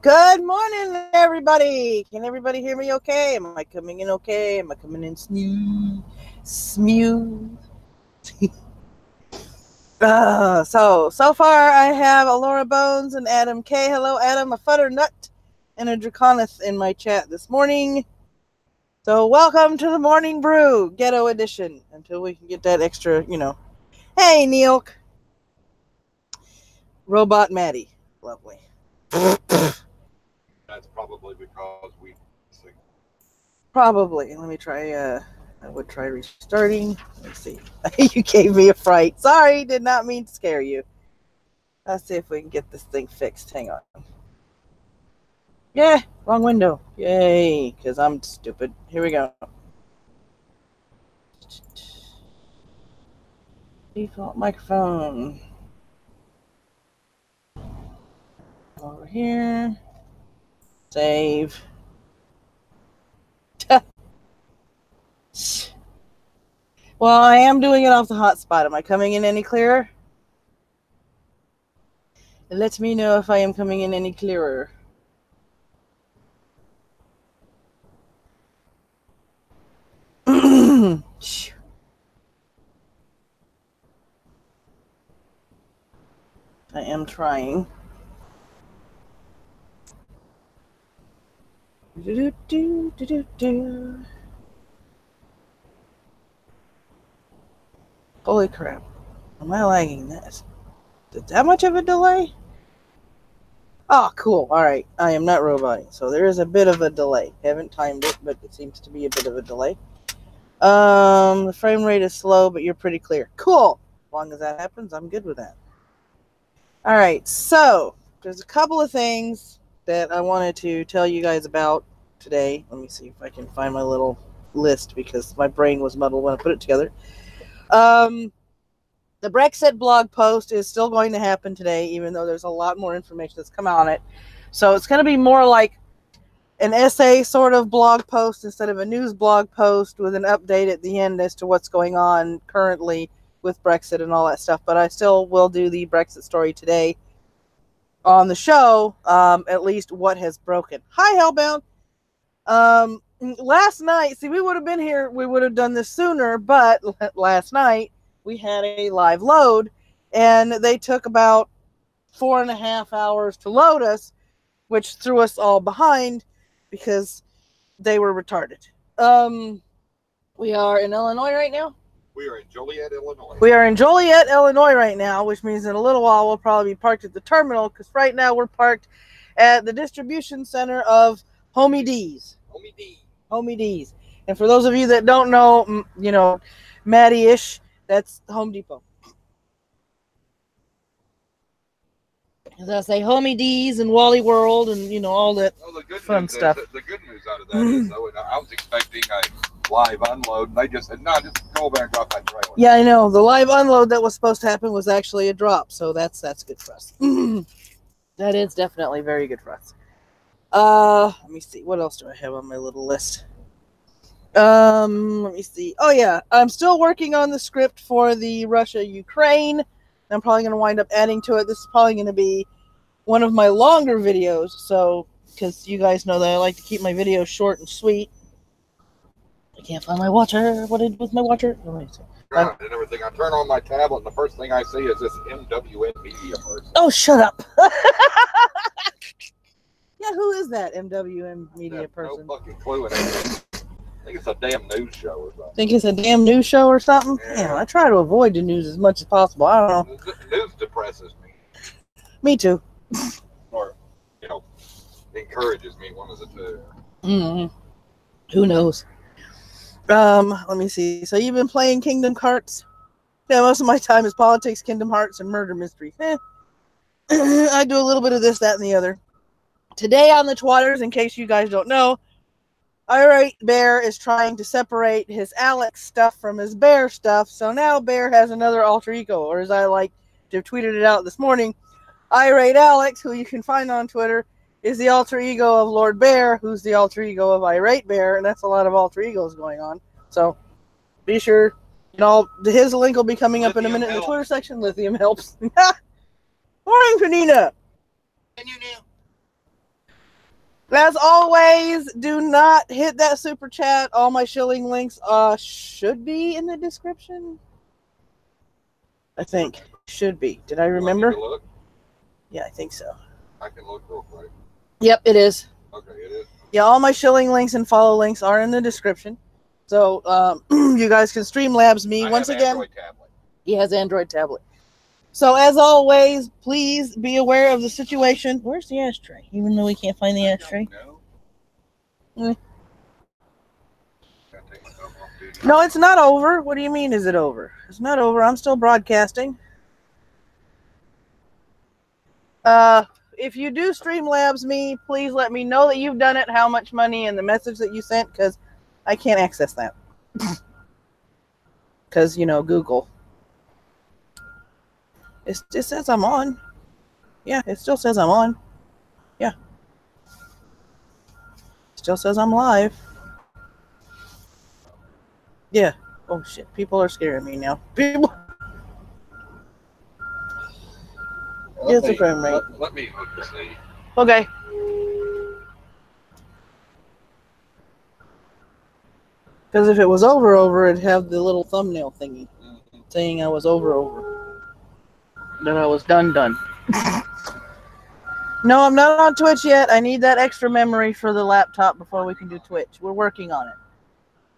Good morning, everybody. Can everybody hear me okay? Am I coming in okay? Am I coming in smooth? So far I have Alora Bones and Adam K. Hello, Adam, a Futter Nut, and a Draconith in my chat this morning. So welcome to the Morning Brew, Ghetto Edition, until we can get that extra, Hey, Neil. Robot Maddie. Lovely. That's probably because we sing. Probably. Let me try, I would try restarting. Let's see. You gave me a fright. Sorry, did not mean to scare you. Let's see if we can get this thing fixed. Hang on. Yeah, wrong window. Yay, because I'm stupid. Here we go. Default microphone. Over here. Save. Well, I am doing it off the hotspot. Am I coming in any clearer? Let me know if I am coming in any clearer. I am trying. Holy crap. Am I lagging this? Is it that much of a delay? Oh, cool. Alright. I am not roboting. So there is a bit of a delay. Haven't timed it, but it seems to be a bit of a delay. The frame rate is slow, but you're pretty clear. Cool. As long as that happens, I'm good with that. Alright, so there's a couple of things that I wanted to tell you guys about today. Let me see if I can find my little list because my brain was muddled when I put it together. The Brexit blog post is still going to happen today, even though there's a lot more information that's come out on it. So it's going to be more like an essay sort of blog post instead of a news blog post with an update at the end as to what's going on currently with Brexit and all that stuff. But I still will do the Brexit story today on the show, at least what has broken. Hi, Hellbound. Last night, see, we would have been here, we would have done this sooner, but last night we had a live load, and they took about 4.5 hours to load us, which threw us all behind because they were retarded. We are in Illinois right now. We are in Joliet, Illinois. We are in Joliet, Illinois right now, which means in a little while we'll probably be parked at the terminal, because right now we're parked at the distribution center of Homie D's. Homie D's. And for those of you that don't know, Maddy-ish, that's Home Depot. As I say, Homie D's and Wally World and, all that fun stuff. The good news out of that is, though, I was expecting a live unload, and they just said, no, just go over and drop that trailer. Yeah, I know. The live unload that was supposed to happen was actually a drop, so that's good for us. That is definitely very good for us. Let me see. What else do I have on my little list? Let me see. Oh, yeah. I'm still working on the script for the Russia-Ukraine. I'm probably going to wind up adding to it. This is probably going to be one of my longer videos, because you guys know that I like to keep my videos short and sweet. I can't find my watcher. What did with my watcher? God, and everything. I turn on my tablet, and the first thing I see is this MWM media person. Oh, shut up. Yeah, who is that MWM media person? No fucking clue. I think it's a damn news show or something. Think it's a damn news show or something? Yeah, I try to avoid the news as much as possible. I don't know. The news depresses me. Me too. Or, encourages me, one of the two. Mm-hmm. Who knows? Let me see. So you've been playing Kingdom Hearts? Yeah, most of my time is politics, Kingdom Hearts, and murder mysteries. I do a little bit of this, that, and the other. Today on the Twatters, in case you guys don't know, Irate Bear is trying to separate his Alex stuff from his Bear stuff, so now Bear has another alter ego, or as I like to have tweeted it out this morning, Irate Alex, who you can find on Twitter, is the alter ego of Lord Bear, who's the alter ego of Irate Bear, and that's a lot of alter egos going on. So be sure, his link will be coming up in a minute in the Twitter section. Lithium helps. Morning, Panina. As always, do not hit that super chat. All my shilling links should be in the description. I think should be. Did I remember? Look? Yeah, I think so. I can look real quick. Yep, it is. Okay, it is. Yeah, all my shilling links and follow links are in the description. So you guys can Streamlabs me once again. Android tablet. He has Android tablet. So as always, please be aware of the situation. Where's the ashtray? Even though we can't find the ashtray. No, it's not over. What do you mean, is it over? It's not over. I'm still broadcasting. If you do Streamlabs me, please let me know that you've done it, how much money, and the message that you sent, because I can't access that. Because, you know, Google. It says I'm on. Yeah, it still says I'm on. Yeah. Still says I'm live. Yeah. Oh, shit. People are scaring me now. People. It's a frame rate. Let me hook this thing. Okay. Because if it was over, it'd have the little thumbnail thingy saying I was over. Then I was done. No, I'm not on Twitch yet. I need that extra memory for the laptop before we can do Twitch. We're working on it,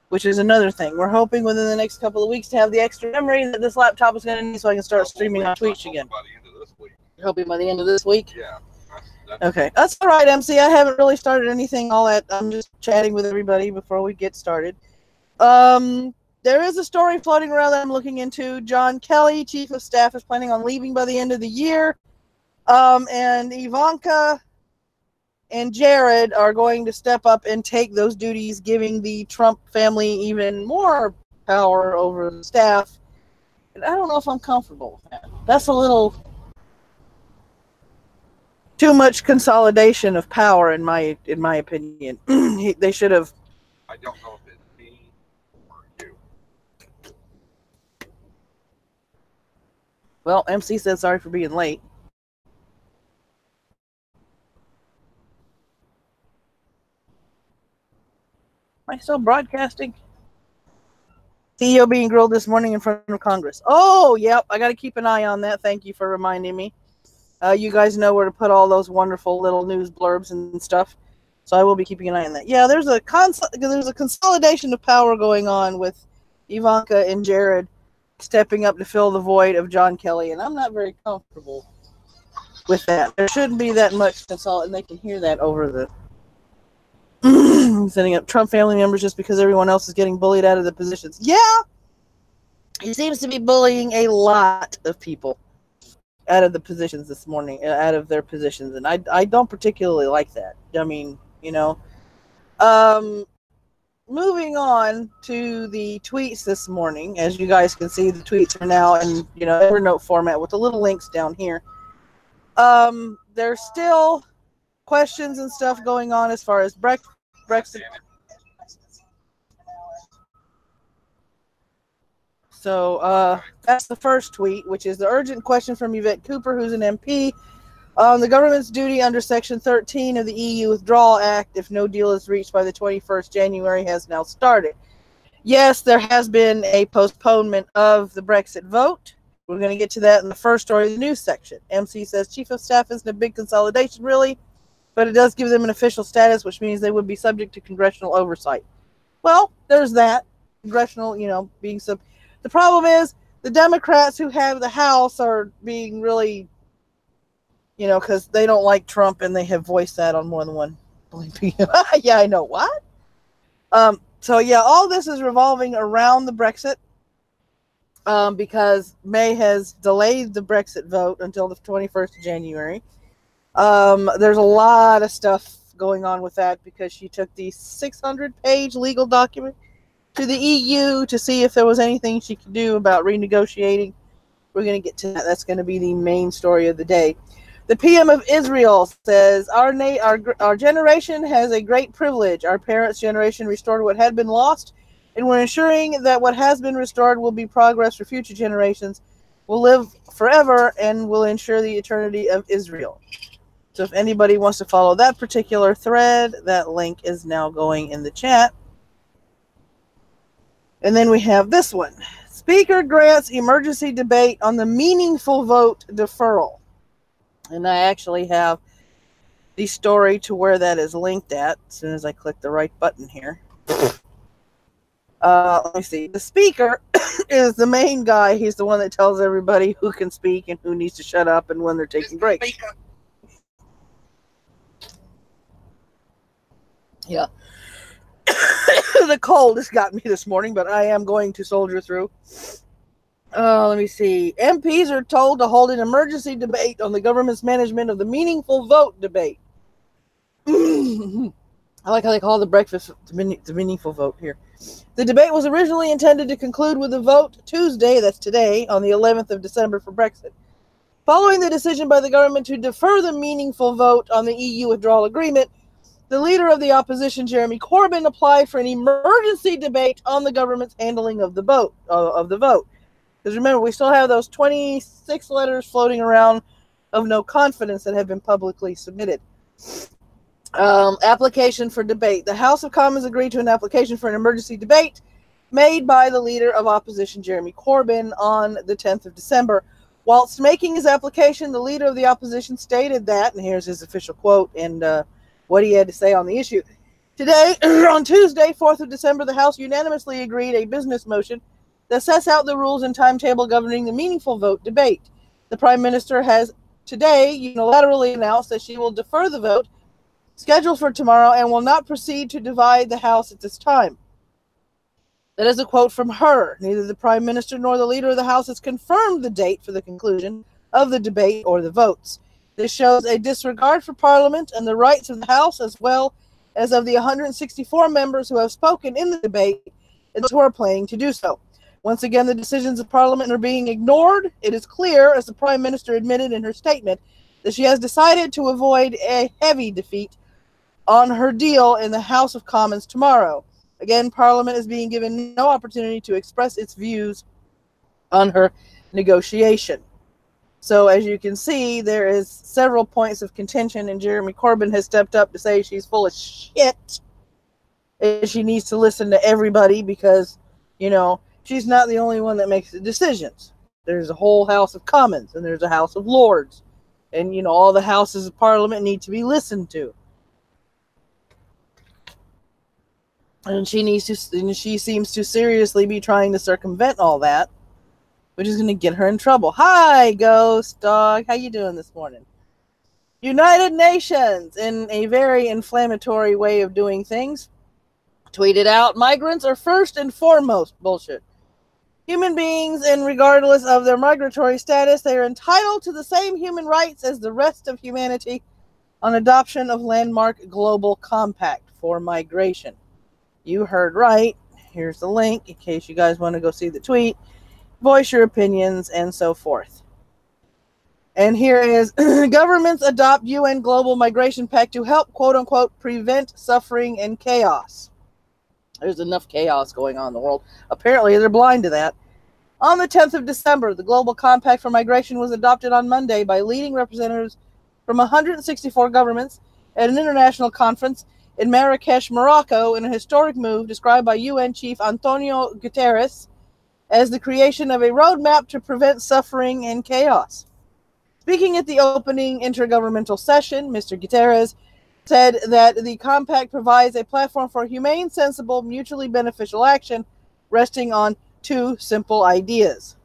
which is another thing. We're hoping within the next couple of weeks to have the extra memory that this laptop is going to need so I can start streaming on Twitch again. By the end of this week. You're hoping by the end of this week? Yeah. Okay, that's all right, MC. I haven't really started anything all that. I'm just chatting with everybody before we get started. There is a story floating around that I'm looking into. John Kelly, Chief of Staff, is planning on leaving by the end of the year. And Ivanka and Jared are going to step up and take those duties, giving the Trump family even more power over the staff. And I don't know if I'm comfortable with that. That's a little too much consolidation of power, in my opinion. They should have. I don't know if it's me or you. Well, MC said sorry for being late. Am I still broadcasting? CEO being grilled this morning in front of Congress. Oh, yep. I got to keep an eye on that. Thank you for reminding me. You guys know where to put all those wonderful little news blurbs and stuff. So I will be keeping an eye on that. Yeah, there's a consolidation of power going on with Ivanka and Jared stepping up to fill the void of John Kelly, and I'm not very comfortable with that. There shouldn't be that much consolidation, and they can hear that over the setting up Trump family members just because everyone else is getting bullied out of the positions. Yeah, he seems to be bullying a lot of people out of the positions this morning, out of their positions, and I don't particularly like that. I mean, you know. Moving on to the tweets this morning. As you guys can see, the tweets are now in, you know, Evernote format with the little links down here. There's still questions and stuff going on as far as Brexit. So that's the first tweet, which is the urgent question from Yvette Cooper, who's an MP. The government's duty under Section 13 of the EU Withdrawal Act, if no deal is reached by the 21st January, has now started. Yes, there has been a postponement of the Brexit vote. We're going to get to that in the first story of the news section. MC says Chief of Staff isn't a big consolidation, really, but it does give them an official status, which means they would be subject to congressional oversight. Well, there's that. Congressional, you know, being sub. The problem is the Democrats who have the House are being really, you know, because they don't like Trump, and they have voiced that on more than one. Yeah, I know. What? So, yeah, all this is revolving around the Brexit because May has delayed the Brexit vote until the 21st of January. There's a lot of stuff going on with that because she took the 600-page legal document to the EU to see if there was anything she could do about renegotiating. We're going to get to that. That's going to be the main story of the day. The PM of Israel says, our generation has a great privilege. Our parents' generation restored what had been lost, and we're ensuring that what has been restored will be progress for future generations, will live forever, and will ensure the eternity of Israel. So if anybody wants to follow that particular thread, that link is now going in the chat. And then we have this one. Speaker grants emergency debate on the meaningful vote deferral. And I actually have the story to where that is linked at as soon as I click the right button here. Let me see. The speaker is the main guy. He's the one that tells everybody who can speak and who needs to shut up and when they're taking breaks. Yeah. The cold has got me this morning, but I am going to soldier through. Let me see. MPs are told to hold an emergency debate on the government's management of the meaningful vote debate. I like how they call the breakfast the meaningful vote here. The debate was originally intended to conclude with a vote Tuesday, that's today, on the 11th of December for Brexit. Following the decision by the government to defer the meaningful vote on the EU withdrawal agreement, the leader of the opposition, Jeremy Corbyn, applied for an emergency debate on the government's handling of the vote. Because remember, we still have those 26 letters floating around of no confidence that have been publicly submitted. Application for debate. The House of Commons agreed to an application for an emergency debate made by the leader of opposition, Jeremy Corbyn, on the 10th of December. Whilst making his application, the leader of the opposition stated that, and here's his official quote and what he had to say on the issue. Today, on Tuesday, 4th of December, the House unanimously agreed a business motion that sets out the rules and timetable governing the meaningful vote debate. The Prime Minister has today unilaterally announced that she will defer the vote scheduled for tomorrow and will not proceed to divide the House at this time. That is a quote from her. Neither the Prime Minister nor the Leader of the House has confirmed the date for the conclusion of the debate or the votes. This shows a disregard for Parliament and the rights of the House, as well as of the 164 members who have spoken in the debate and those who are planning to do so. Once again, the decisions of Parliament are being ignored. It is clear, as the Prime Minister admitted in her statement, that she has decided to avoid a heavy defeat on her deal in the House of Commons tomorrow. Again, Parliament is being given no opportunity to express its views on her negotiation. So as you can see, there is several points of contention, and Jeremy Corbyn has stepped up to say she's full of shit. And she needs to listen to everybody because, she's not the only one that makes the decisions. There's a whole House of Commons, and there's a House of Lords. And, all the houses of Parliament need to be listened to. And she seems to seriously be trying to circumvent all that, which is going to get her in trouble. Hi, Ghost Dog. How you doing this morning? United Nations, in a very inflammatory way of doing things, tweeted out, migrants are first and foremost bullshit. Human beings, and regardless of their migratory status, they are entitled to the same human rights as the rest of humanity on adoption of landmark global compact for migration. You heard right. Here's the link in case you guys want to go see the tweet. Voice your opinions and so forth. And here is, governments adopt UN Global Migration Pact to help, quote-unquote, prevent suffering and chaos. There's enough chaos going on in the world. Apparently, they're blind to that. On the 10th of December, the Global Compact for Migration was adopted on Monday by leading representatives from 164 governments at an international conference in Marrakesh, Morocco, in a historic move described by UN Chief Antonio Guterres as the creation of a roadmap to prevent suffering and chaos. Speaking at the opening intergovernmental session, Mr. Guterres said that the compact provides a platform for humane, sensible, mutually beneficial action resting on two simple ideas.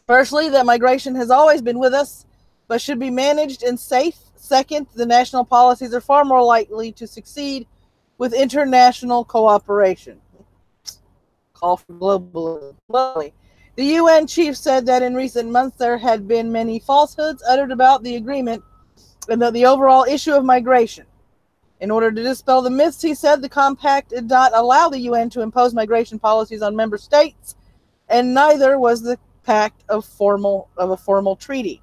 Firstly, that migration has always been with us, but should be managed and safe. Second, the national policies are far more likely to succeed with international cooperation. Call for globalism. The UN chief said that in recent months there had been many falsehoods uttered about the agreement and that the overall issue of migration. In order to dispel the myths, he said the compact did not allow the UN to impose migration policies on member states, and neither was the pact of a formal treaty.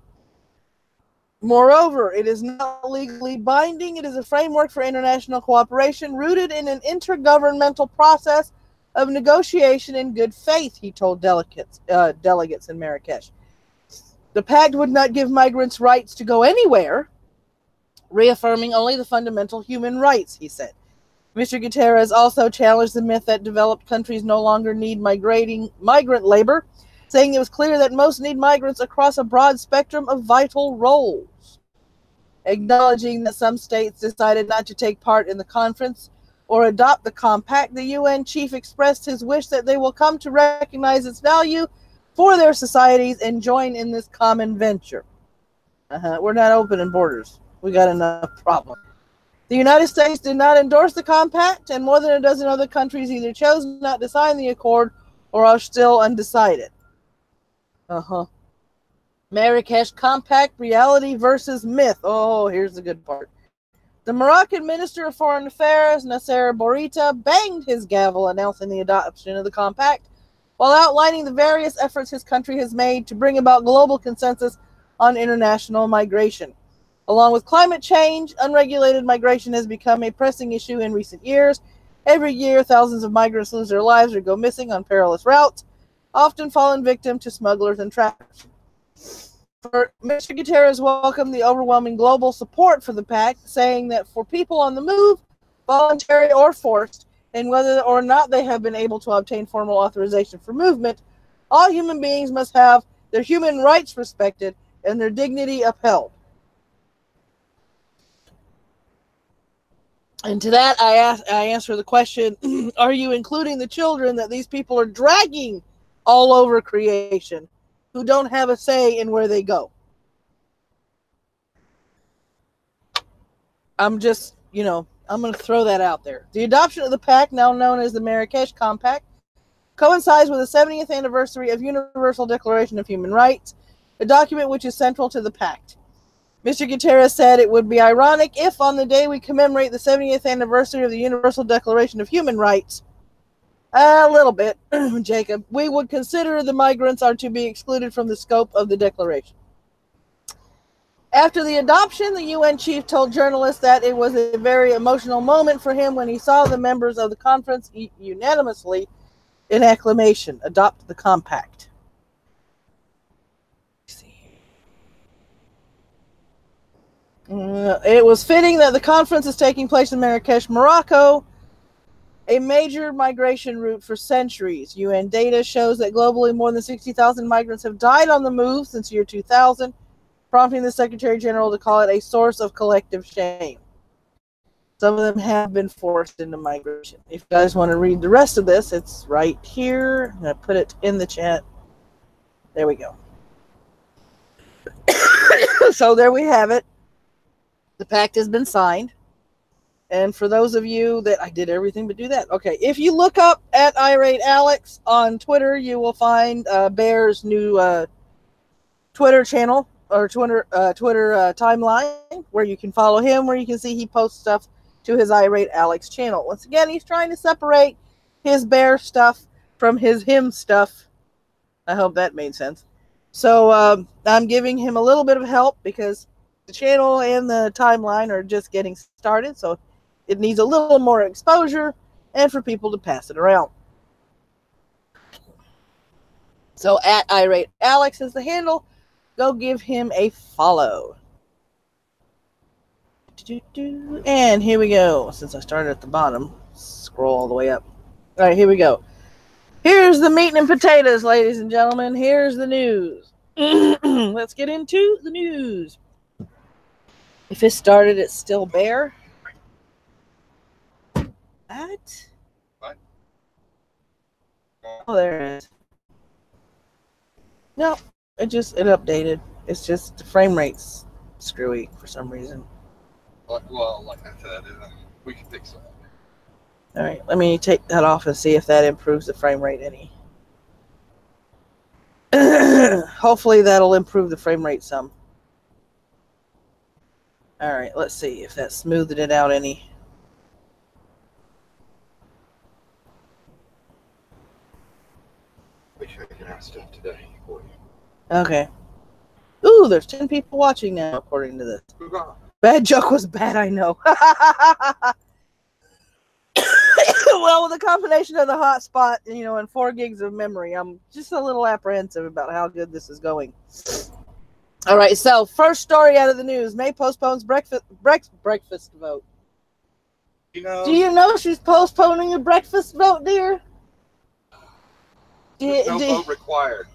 Moreover, it is not legally binding. It is a framework for international cooperation rooted in an intergovernmental process of negotiation in good faith, he told delegates in Marrakesh. The pact would not give migrants rights to go anywhere, reaffirming only the fundamental human rights, he said. Mr. Guterres also challenged the myth that developed countries no longer need migrant labor, saying it was clear that most need migrants across a broad spectrum of vital roles. Acknowledging that some states decided not to take part in the conference or adopt the compact, the UN chief expressed his wish that they will come to recognize its value for their societies and join in this common venture. We're not opening borders. We got enough problems. The United States did not endorse the compact, and more than a dozen other countries either chose not to sign the accord or are still undecided. Marrakesh Compact, reality versus myth. Oh, here's the good part. The Moroccan Minister of Foreign Affairs, Nasser Bourita, banged his gavel announcing the adoption of the compact, while outlining the various efforts his country has made to bring about global consensus on international migration. Along with climate change, unregulated migration has become a pressing issue in recent years. Every year, thousands of migrants lose their lives or go missing on perilous routes, often falling victim to smugglers and traffickers. Mr. Guterres welcomed the overwhelming global support for the pact, saying that for people on the move, voluntary or forced, and whether or not they have been able to obtain formal authorization for movement, all human beings must have their human rights respected and their dignity upheld. And to that, I answer the question, are you including the children that these people are dragging all over creation, who don't have a say in where they go? I'm just, I'm going to throw that out there. The adoption of the pact, now known as the Marrakesh Compact, coincides with the 70th anniversary of Universal Declaration of Human Rights, a document which is central to the pact. Mr. Guterres said it would be ironic if, on the day we commemorate the 70th anniversary of the Universal Declaration of Human Rights, a little bit, Jacob, we would consider the migrants are to be excluded from the scope of the declaration. After the adoption, the UN chief told journalists that it was a very emotional moment for him when he saw the members of the conference unanimously, in acclamation, adopt the compact. It was fitting that the conference is taking place in Marrakesh, Morocco, a major migration route for centuries. UN data shows that globally more than 60,000 migrants have died on the move since year 2000, prompting the Secretary General to call it a source of collective shame. Some of them have been forced into migration. If you guys want to read the rest of this, it's right here. I'm going to put it in the chat. There we go. So there we have it. The pact has been signed. And for those of you that I did everything but do that. Okay, if you look up at Irate Alex on Twitter, you will find Bear's new Twitter channel or Twitter timeline where you can follow him, where you can see he posts stuff to his Irate Alex channel. Once again, he's trying to separate his Bear stuff from his him stuff. I hope that made sense. So I'm giving him a little bit of help because the channel and the timeline are just getting started, so it needs a little more exposure and for people to pass it around. So at Irate Alex is the handle. Go give him a follow. And here we go. Since I started at the bottom, scroll all the way up. All right, here we go. Here's the meat and potatoes, ladies and gentlemen. Here's the news. Let's get into the news. If it started, it's still Bear. What? Oh, there it is. No, it updated. It's just the frame rate's screwy for some reason. Well, like I said, we can fix that. All right, let me take that off and see if that improves the frame rate any. Hopefully that'll improve the frame rate some. All right, let's see if that smoothed it out any. Make sure I can have stuff today for you. Okay. Ooh, there's 10 people watching now, according to this. Bad joke was bad, I know. Well, with a combination of the hotspot, and 4 gigs of memory, I'm just a little apprehensive about how good this is going. All right, so first story out of the news. May postpones breakfast vote. You know, Do you know she's postponing a breakfast vote, dear? there's no vote required.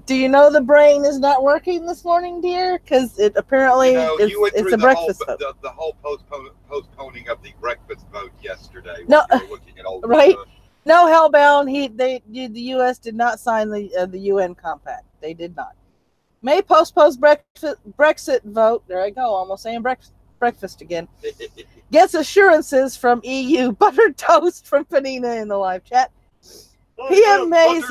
Do you know the brain is not working this morning, dear? Because it apparently it's a breakfast vote. The whole postponing of the breakfast vote yesterday. No, you were looking at old right? No, hellbound. The U.S. did not sign the UN compact. They did not. May postpones Brexit vote. There I go, almost saying breakfast again. Gets assurances from EU. Buttered toast from Panina in the live chat. PM May's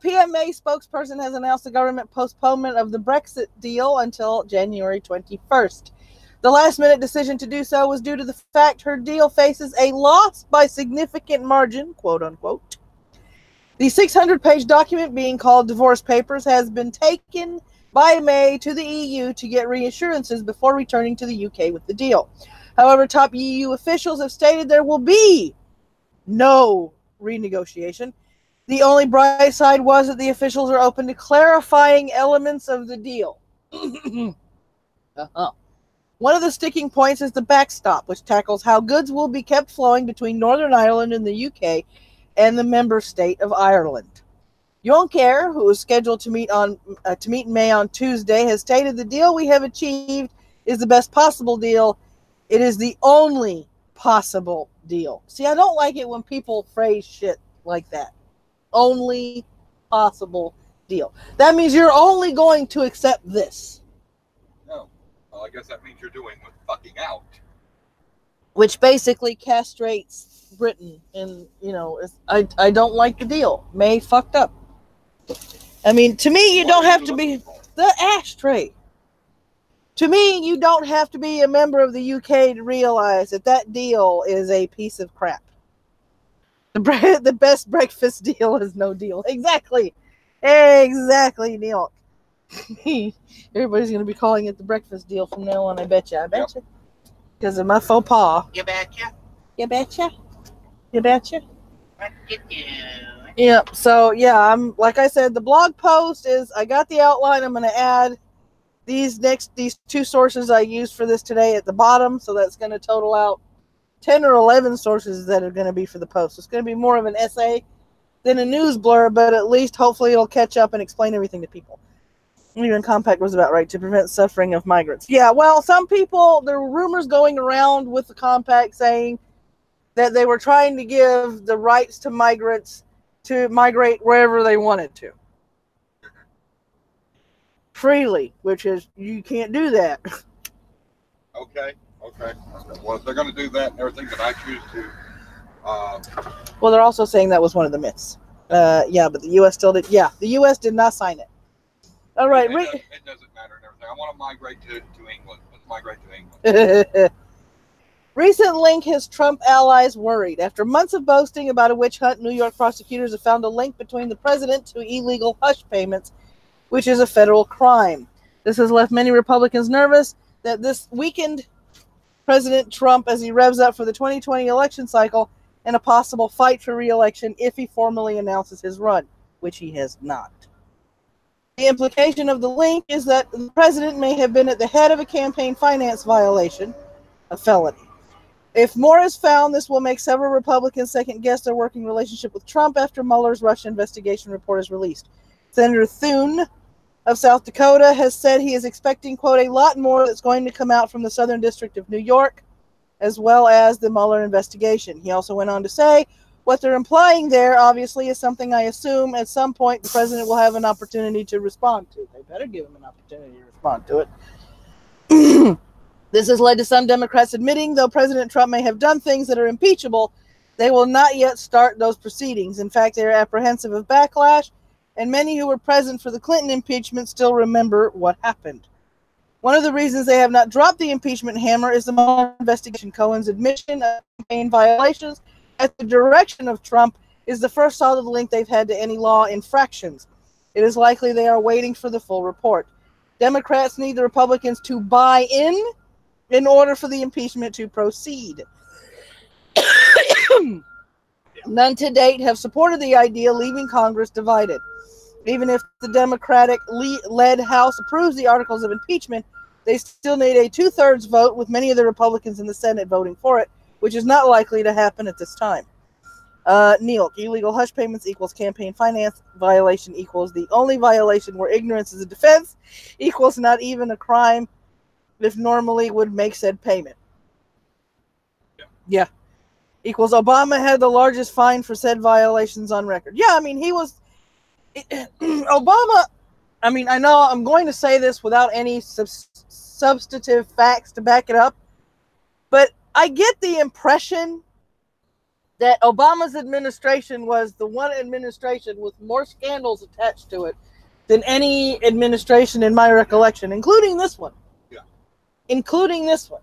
PM May spokesperson has announced the government postponement of the Brexit deal until January 21st. The last-minute decision to do so was due to the fact her deal faces a loss by significant margin, quote-unquote. The 600-page document, being called Divorce Papers, has been taken by May to the EU to get reassurances before returning to the UK with the deal. However, top EU officials have stated there will be no renegotiation. The only bright side was that the officials are open to clarifying elements of the deal. One of the sticking points is the backstop, which tackles how goods will be kept flowing between Northern Ireland and the UK and the member state of Ireland. Juncker, who is scheduled to meet in May on Tuesday, has stated the deal we have achieved is the best possible deal. It is the only possible deal. See, I don't like it when people phrase shit like that. Only possible deal. That means you're only going to accept this. No. Well, I guess that means you're doing with fucking out. Which basically castrates Britain. And, I don't like the deal. May fucked up. I mean, to me, you don't have to be the ashtray. To me, you don't have to be a member of the UK to realize that deal is a piece of crap. The best breakfast deal is no deal. Exactly, Neil. Everybody's going to be calling it the breakfast deal from now on, I bet you. Because of my faux pas. You betcha. You betcha. You betcha. What you do? Yeah, so, I'm like I said, the blog post is, I got the outline. I'm going to add these two sources I used for this today at the bottom. So that's going to total out 10 or 11 sources that are going to be for the post. It's going to be more of an essay than a news blur, but at least hopefully it'll catch up and explain everything to people. Even compact was about right to prevent suffering of migrants. Yeah, well, some people, there were rumors going around with the compact saying that they were trying to give the rights to migrants to migrate wherever they wanted to. Freely, which is, you can't do that. Okay. Well, if they're going to do that and everything that I choose to... Well, they're also saying that was one of the myths. But the U.S. still did. Yeah, the U.S. did not sign it. All right. It doesn't matter and everything. I want to migrate to England. Let's migrate to England. Recent link has Trump allies worried. After months of boasting about a witch hunt, New York prosecutors have found a link between the president to illegal hush payments, which is a federal crime. This has left many Republicans nervous that this weakened President Trump as he revs up for the 2020 election cycle and a possible fight for re-election if he formally announces his run, which he has not. The implication of the link is that the president may have been at the head of a campaign finance violation, a felony. If more is found, this will make several Republicans second-guess their working relationship with Trump after Mueller's Russia investigation report is released. Senator Thune of South Dakota has said he is expecting, quote, a lot more that's going to come out from the Southern District of New York, as well as the Mueller investigation. He also went on to say, what they're implying there, obviously, is something I assume at some point the president will have an opportunity to respond to. They better give him an opportunity to respond to it. This has led to some Democrats admitting, though President Trump may have done things that are impeachable, they will not yet start those proceedings. In fact, they are apprehensive of backlash, and many who were present for the Clinton impeachment still remember what happened. One of the reasons they have not dropped the impeachment hammer is the Mueller investigation. Cohen's admission of campaign violations at the direction of Trump is the first solid link they've had to any law infractions. It is likely they are waiting for the full report. Democrats need the Republicans to buy in order for the impeachment to proceed. None to date have supported the idea, leaving Congress divided. Even if the Democratic-led House approves the articles of impeachment, they still need a 2/3 vote, with many of the Republicans in the Senate voting for it, which is not likely to happen at this time. Neil, illegal hush payments equals campaign finance violation equals the only violation where ignorance is a defense equals not even a crime if normally would make said payment. Yeah. Equals Obama had the largest fine for said violations on record. Yeah, I mean, he was... Obama... I mean, I know I'm going to say this without any substantive facts to back it up, but I get the impression that Obama's administration was the one administration with more scandals attached to it than any administration in my recollection, including this one. Yeah. Including this one.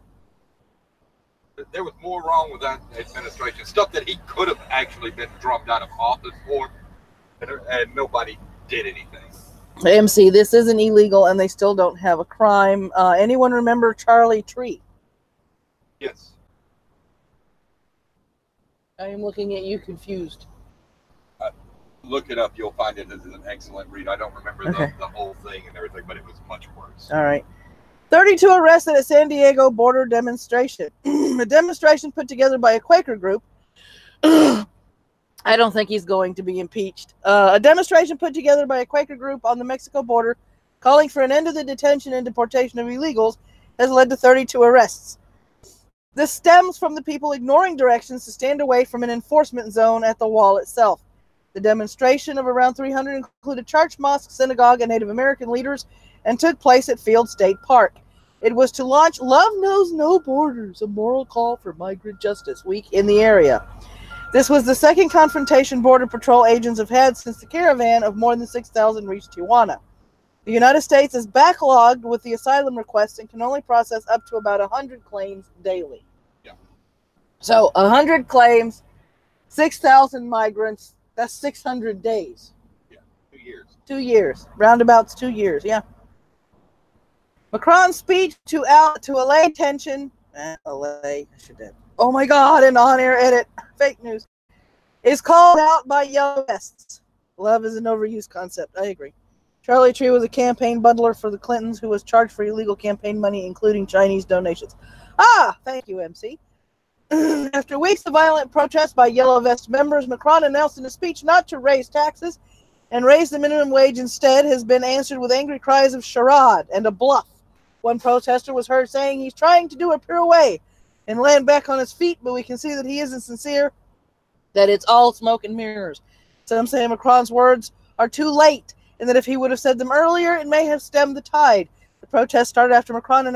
There was more wrong with that administration. Stuff that he could have actually been drummed out of office for, and nobody did anything. MC, this isn't illegal, and they still don't have a crime. Anyone remember Charlie Tree? Yes. I am looking at you confused. Look it up. You'll find it as an excellent read. I don't remember the whole thing and everything, but it was much worse. All right. 32 arrested at San Diego border demonstration. A demonstration put together by a Quaker group. I don't think he's going to be impeached. A demonstration put together by a Quaker group on the Mexico border calling for an end to the detention and deportation of illegals has led to 32 arrests. This stems from the people ignoring directions to stand away from an enforcement zone at the wall itself. The demonstration of around 300 included church, mosque, synagogue, and Native American leaders and took place at Field State Park. It was to launch Love Knows No Borders, a moral call for migrant justice week in the area. This was the second confrontation Border Patrol agents have had since the caravan of more than 6,000 reached Tijuana. The United States is backlogged with the asylum requests and can only process up to about 100 claims daily. Yeah. So 100 claims, 6,000 migrants, that's 600 days. Yeah, 2 years. 2 years. Roundabouts 2 years, yeah. Macron's speech to allay tension. Oh my God, an on-air edit. Fake news. Is called out by yellow vests. Love is an overused concept. I agree. Charlie Tree was a campaign bundler for the Clintons who was charged for illegal campaign money, including Chinese donations. Ah, thank you, MC. After weeks of violent protests by yellow vest members, Macron announced in a speech not to raise taxes and raise the minimum wage instead has been answered with angry cries of charade and a bluff. One protester was heard saying he's trying to do a pirouette and land back on his feet, but we can see that he isn't sincere, that it's all smoke and mirrors. Some say Macron's words are too late, and that if he would have said them earlier, it may have stemmed the tide. The protest started after Macron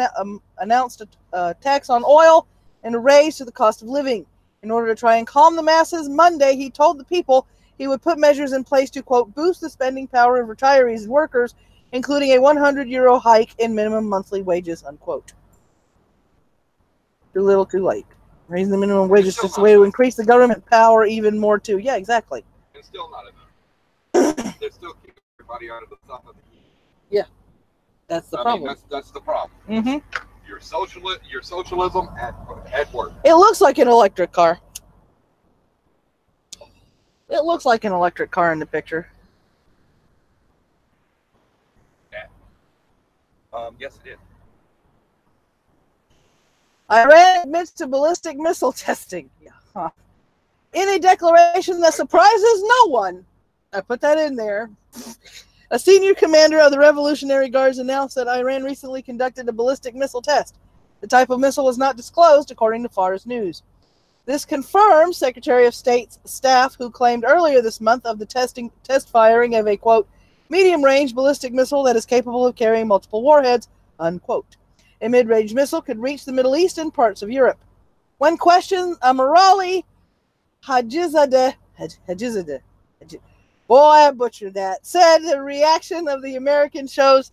announced a tax on oil and a raise to the cost of living. In order to try and calm the masses, Monday he told the people he would put measures in place to, quote, boost the spending power of retirees and workers, including a €100 hike in minimum monthly wages, unquote. Too little, too late. Raising the minimum wage is just a way to increase the government power even more, too. Yeah, exactly. It's still not enough. They're still keeping everybody under the thumb of the heat. Yeah, that's the problem. Mean, that's the problem. Mm-hmm. Your socialism at work. It looks like an electric car. It looks like an electric car in the picture. Yes, it is. Iran admits to ballistic missile testing. Yeah. Huh. In a declaration that surprises no one. I put that in there. A senior commander of the Revolutionary Guards announced that Iran recently conducted a ballistic missile test. The type of missile was not disclosed, according to Fars News. This confirms Secretary of State's staff, who claimed earlier this month of the test firing of a, quote, medium-range ballistic missile that is capable of carrying multiple warheads, unquote. A mid-range missile could reach the Middle East and parts of Europe. When questioned, Amirali Hajizadeh, boy, I butchered that, said the reaction of the Americans shows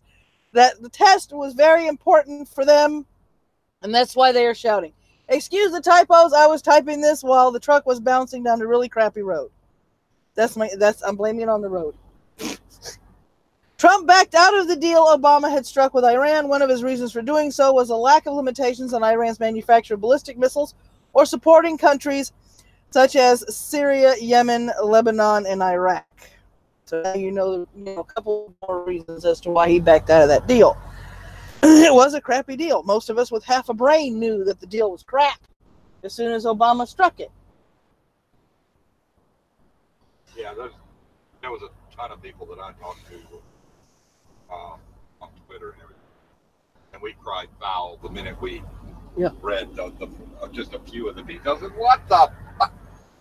that the test was very important for them, and that's why they are shouting. Excuse the typos, I was typing this while the truck was bouncing down a really crappy road. I'm blaming it on the road. Trump backed out of the deal Obama had struck with Iran. One of his reasons for doing so was a lack of limitations on Iran's manufacture of ballistic missiles or supporting countries such as Syria, Yemen, Lebanon, and Iraq. So now you know a couple more reasons as to why he backed out of that deal. It was a crappy deal. Most of us with half a brain knew that the deal was crap as soon as Obama struck it. Yeah, there was a ton of people that I talked to on Twitter and everything, and we cried foul the minute we read just a few of the details. And what the fuck?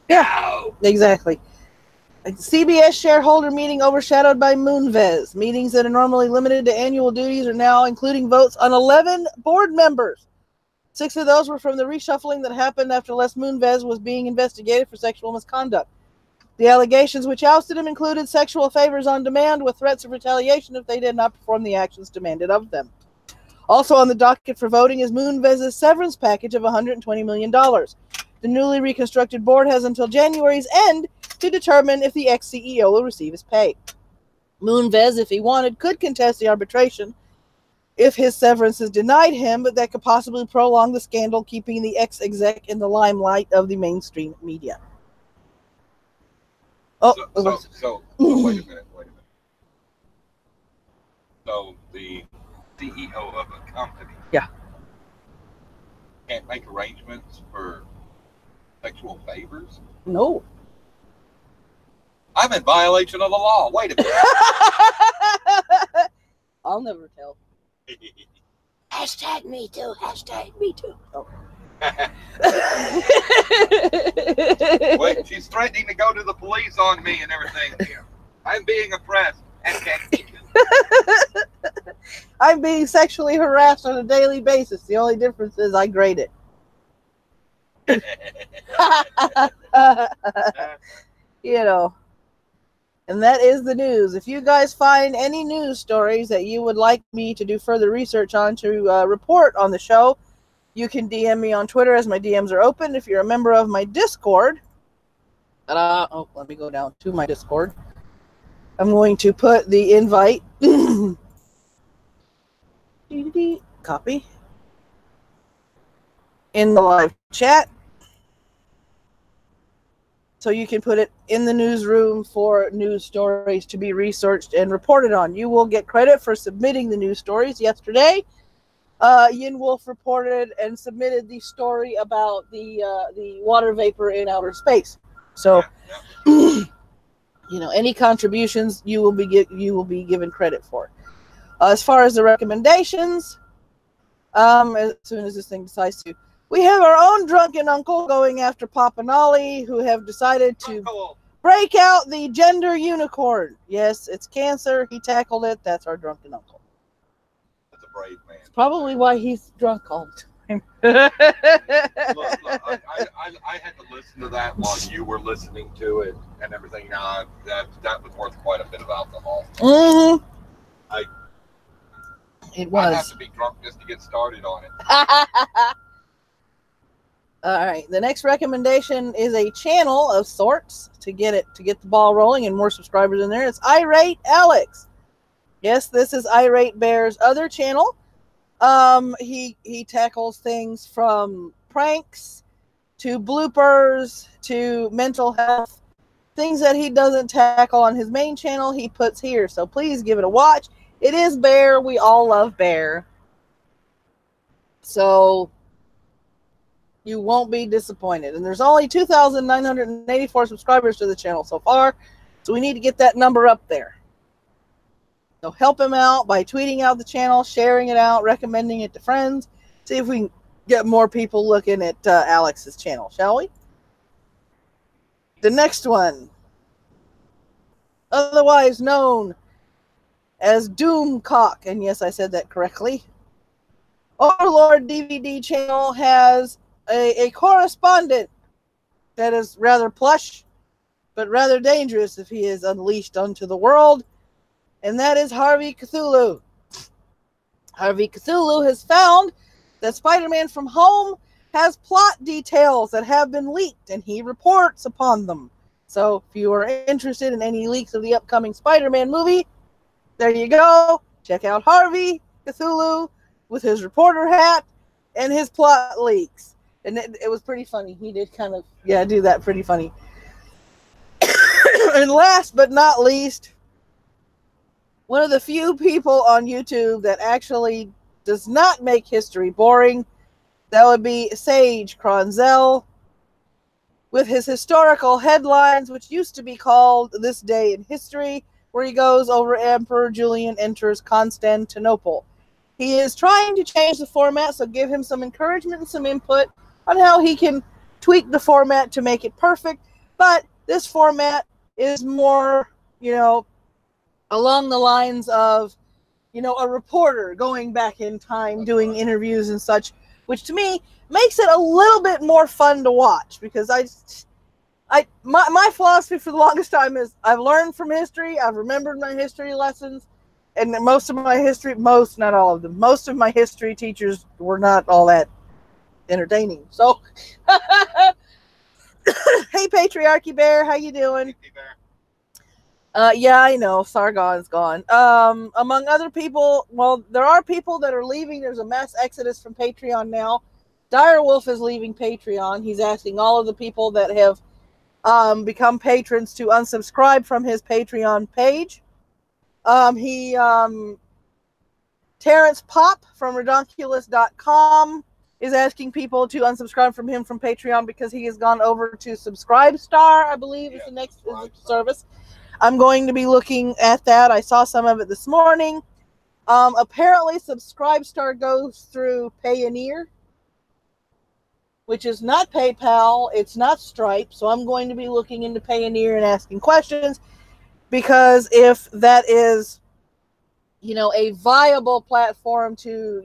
Yeah, exactly. CBS shareholder meeting overshadowed by Moonves. Meetings that are normally limited to annual duties are now including votes on 11 board members. 6 of those were from the reshuffling that happened after Les Moonves was being investigated for sexual misconduct. The allegations which ousted him included sexual favors on demand with threats of retaliation if they did not perform the actions demanded of them. Also on the docket for voting is Moonves' severance package of $120 million. The newly reconstructed board has until January's end to determine if the ex-CEO will receive his pay. Moonves, if he wanted, could contest the arbitration if his severance is denied him, but that could possibly prolong the scandal, keeping the ex-exec in the limelight of the mainstream media. So wait a minute. So the CEO of a company can't make arrangements for sexual favors? No. I'm in violation of the law. Wait a minute. I'll never tell. Hashtag me too. Hashtag me too. Oh. Wait, she's threatening to go to the police on me and everything. I'm being oppressed. Hashtag me too. I'm being sexually harassed on a daily basis. The only difference is I grade it. And that is the news. If you guys find any news stories that you would like me to do further research on to report on the show, you can DM me on Twitter, as my DMs are open. If you're a member of my Discord, let me go down to my Discord. I'm going to put the invite. Copy. In the live chat. So you can put it in the newsroom for news stories to be researched and reported on. You will get credit for submitting the news stories. Yesterday, Yin Wolf reported and submitted the story about the water vapor in outer space. So, any contributions you will be given credit for. As far as the recommendations, as soon as this thing decides to. We have our own drunken uncle going after Papa Nolly, who have decided to break out the gender unicorn. Yes, it's cancer. He tackled it. That's our drunken uncle. That's a brave man. It's probably why he's drunk all the time. Look, I had to listen to that while you were listening to it and everything. That was worth quite a bit of alcohol. Mm-hmm. It was. I'd have to be drunk just to get started on it. All right. The next recommendation is a channel of sorts to get the ball rolling and more subscribers in there. It's Irate Alex. Yes, this is Irate Bear's other channel. He tackles things from pranks to bloopers to mental health. Things that he doesn't tackle on his main channel, he puts here. So please give it a watch. It is Bear. We all love Bear. So you won't be disappointed. And there's only 2,984 subscribers to the channel so far. So we need to get that number up there. So help him out by tweeting out the channel, sharing it out, recommending it to friends. See if we can get more people looking at Alex's channel, shall we? The next one, otherwise known as Doomcock, and yes, I said that correctly. Overlord DVD channel has a correspondent that is rather plush, but rather dangerous if he is unleashed onto the world, and that is Harvey Cthulhu. Harvey Cthulhu has found that Spider-Man From Home has plot details that have been leaked, and he reports upon them. So if you are interested in any leaks of the upcoming Spider-Man movie, there you go. Check out Harvey Cthulhu with his reporter hat and his plot leaks. And it was pretty funny. He did kind of, do that pretty funny. And last but not least, one of the few people on YouTube that actually does not make history boring. That would be Sage Cronzel with his historical headlines, which used to be called This Day in History, where he goes over Emperor Julian enters Constantinople. He is trying to change the format, so give him some encouragement and some input on how he can tweak the format to make it perfect. But this format is more, along the lines of, a reporter going back in time, doing interviews and such, which to me makes it a little bit more fun to watch, because my philosophy for the longest time is I've learned from history, I've remembered my history lessons, and most of my history teachers were not all that entertaining. So, hey, Patriarchy Bear, how you doing? Hey, Bear. Yeah, I know, Sargon's gone. Among other people, well, there are people that are leaving. There's a mass exodus from Patreon now. Direwolf is leaving Patreon. He's asking all of the people that have become patrons to unsubscribe from his Patreon page. Terrence Pop from Redonkulous.com is asking people to unsubscribe from him from Patreon because he has gone over to Subscribestar, I believe, is the next service. I'm going to be looking at that. I saw some of it this morning. Apparently, Subscribestar goes through Payoneer, which is not PayPal. It's not Stripe. So I'm going to be looking into Payoneer and asking questions, because if that is, a viable platform to,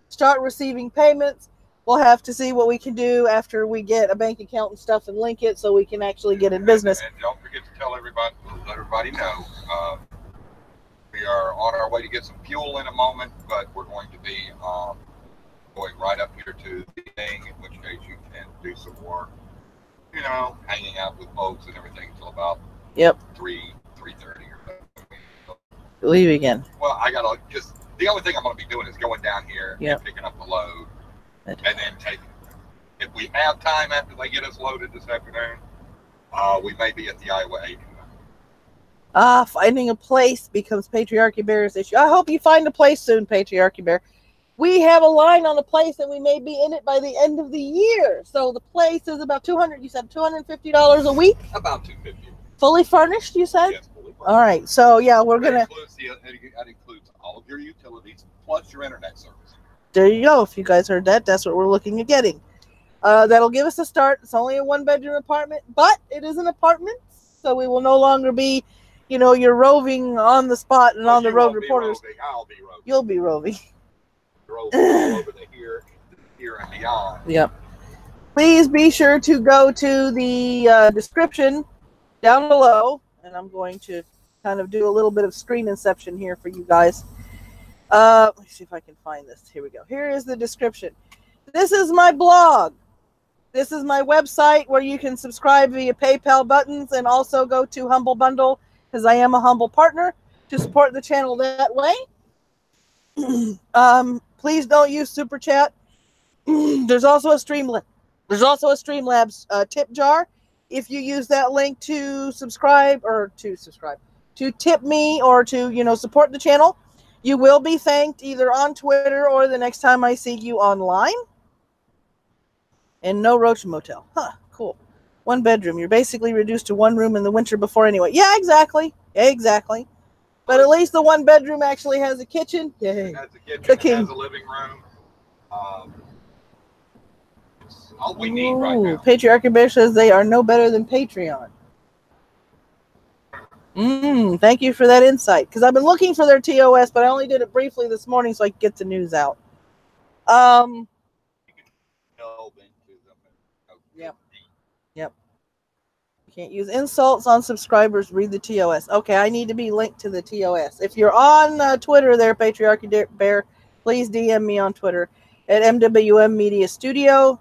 start receiving payments, we'll have to see what we can do after we get a bank account and stuff and link it so we can actually get in business. And don't forget to tell everybody, let everybody know, we are on our way to get some fuel in a moment, but we're going to be going right up here to the thing, in which case you can do some more, hanging out with folks and everything until about 3:30 or so. Leave again. Well, I gotta just, the only thing I'm going to be doing is going down here and picking up the load, and then taking it. If we have time after they get us loaded this afternoon, we may be at the Iowa 8. Finding a place becomes Patriarchy Bear's issue. I hope you find a place soon, Patriarchy Bear. We have a line on the place, and we may be in it by the end of the year. So the place is about $250 a week? About $250. Fully furnished, you said? Yes, fully furnished. All right. So, yeah, we're going to... That includes all of your utilities, plus your internet service. There you go. If you guys heard that, that's what we're looking at getting. That'll give us a start. It's only a one-bedroom apartment, but it is an apartment, so we will no longer be, you're roving on the spot and on the road reporters. I'll be roving. You'll be roving. Roving all over the here and beyond. Yep. Please be sure to go to the description down below, and I'm going to kind of do a little bit of screen inception here for you guys. Let me see if I can find this. Here we go. Here is the description. This is my blog. This is my website where you can subscribe via PayPal buttons, and also go to Humble Bundle, because I am a humble partner, to support the channel that way. Please don't use Super Chat. There's also a Streamlabs tip jar. If you use that link to to tip me, or to support the channel, you will be thanked either on Twitter or the next time I see you online. And no Roach Motel. Huh, cool. One bedroom. You're basically reduced to one room in the winter before anyway. Yeah, exactly. But at least the one bedroom actually has a kitchen. Yay. It has a kitchen. Cooking. It has a living room. It's all we need right now. Patriarchy Bear says they are no better than Patreon. Thank you for that insight. Because I've been looking for their TOS, but I only did it briefly this morning so I could get the news out. Yep. You can't use insults on subscribers. Read the TOS. Okay, I need to be linked to the TOS. If you're on Twitter there, Patriarchy Bear, please DM me on Twitter at MWM Media Studio,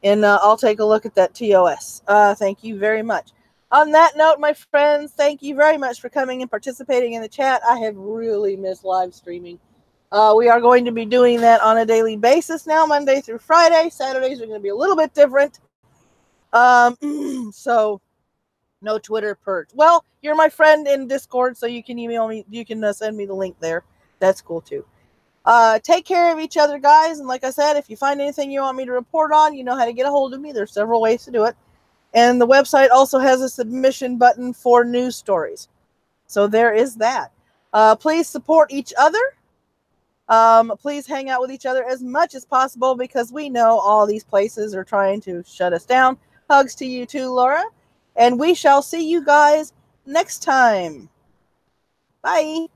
and I'll take a look at that TOS. Thank you very much. On that note, my friends, thank you very much for coming and participating in the chat. I have really missed live streaming. We are going to be doing that on a daily basis now, Monday through Friday. Saturdays are going to be a little bit different. So No Twitter perch. Well, you're my friend in Discord, so you can email me. You can send me the link there. That's cool too. Take care of each other, guys. And like I said, if you find anything you want me to report on, you know how to get a hold of me. There's several ways to do it. And the website also has a submission button for news stories. So there is that. Please support each other. Please hang out with each other as much as possible because we know all these places are trying to shut us down. Hugs to you too, Laura. And we shall see you guys next time. Bye.